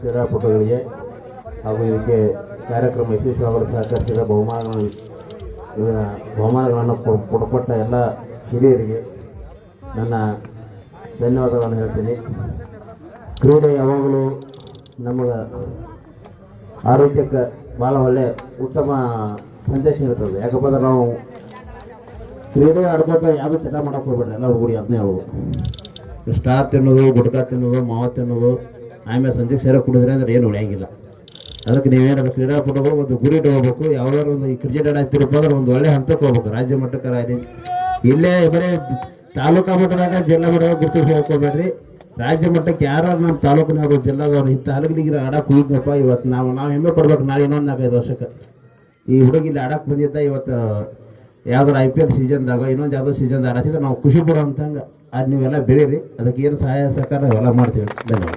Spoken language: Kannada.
ಕ್ರೀಡಾಪಟುಗಳಿಗೆ ಹಾಗೂ ಇದಕ್ಕೆ ಕಾರ್ಯಕ್ರಮ ಯಶಸ್ವಿಯಾಗಲು ಸಹಕರಿಸಿದ ಬಹುಮಾನಗಳನ್ನು ಕೊಡಪಟ್ಟ ಎಲ್ಲ ಹಿರಿಯರಿಗೆ ನನ್ನ ಧನ್ಯವಾದಗಳನ್ನು ಹೇಳ್ತೀನಿ. ಕ್ರೀಡೆ ಯಾವಾಗಲೂ ನಮಗೆ ಆರೋಗ್ಯಕ್ಕೆ ಭಾಳ ಒಳ್ಳೆಯ ಉತ್ತಮ ಸಂದೇಶ ಇರ್ತದೆ. ಯಾಕಪ್ಪ ಅಂದ್ರೆ ನಾವು ಕ್ರೀಡೆ ಆಡ್ಕೊತ ಯಾವುದೂ ಚಟ ಮಾಡೋಕೆ ಹೋಗ್ಬೇಡ್ರಿ. ಎಲ್ಲ ಹುಡುಗರು ಅದನ್ನೇ ಹೇಳೋದು, ಸ್ಟಾರ್ ತಿನ್ನೋದು, ಗುಟ್ಕಾ ತಿನ್ನೋದು, ಮಾವ ತಿನ್ನೋದು, ಆಮೇಲೆ ಸಂಜೆಗೆ ಸೇರೋ ಕುಡಿದ್ರೆ ಅಂದ್ರೆ ಏನು ಉಳಿಯಂಗಿಲ್ಲ. ಅದಕ್ಕೆ ನೀವೇನಾದ್ರು ಕ್ರೀಡಾಪಟುಗಳು ಒಂದು ಗುರಿ ಇಟ್ಕೋಬೇಕು. ಯಾವ್ದಾದ್ರು ಒಂದು ಈ ಕ್ರಿಕೆಟ್ ಆಡ್ತಿರಪ್ಪ ಅಂದ್ರೆ ಒಂದು ಒಳ್ಳೆ ಹಂತಕ್ಕೆ ಹೋಗ್ಬೇಕು. ರಾಜ್ಯ ಮಟ್ಟಕ್ಕೆ ಇಲ್ಲೇ ಬರೀ ತಾಲೂಕಾ ಮಟ್ಟದಾಗ ಜಿಲ್ಲಾ ಮಟ್ಟದಾಗ ಗುರುತಿಸಿ ಹೋಗ್ಕೋಬೇಡ್ರಿ. ರಾಜ್ಯ ಮಟ್ಟಕ್ಕೆ ಯಾರು ನಮ್ಮ ತಾಲೂಕಿನವರು ಜಿಲ್ಲಾದವ್ರು ಈ ತಾಲೂಕಿಗೆ ಆಡಕ್ಕೆ ಹೋಗಿದ್ನಪ್ಪ, ಇವತ್ತು ನಾವು ಹೆಮ್ಮೆ ಪಡ್ಬೇಕು. ನಾಳೆ ಇನ್ನೊಂದು 4-5 ವರ್ಷಕ್ಕೆ ಈ ಹುಡುಗಿ ಇಲ್ಲಿ ಆಡಕ್ಕೆ ಬಂದಿದ್ದ. ಇವತ್ತು ಯಾವ್ದಾರು IPL ಸೀಸನ್ದಾಗ ಇನ್ನೊಂದು ಯಾವುದೋ ಸೀಸನ್ದಾಗ ಆಡ್ತಿದ್ರೆ ನಾವು ಖುಷಿ ಪಡೋ ಅಂತಂಗೆ ಅದು ನೀವೆಲ್ಲ ಬೆಳೀರಿ. ಅದಕ್ಕೆ ಏನು ಸಹಾಯ ಸಹಕಾರ ನಾವೆಲ್ಲ ಮಾಡ್ತೀವಿ. ಧನ್ಯವಾದ.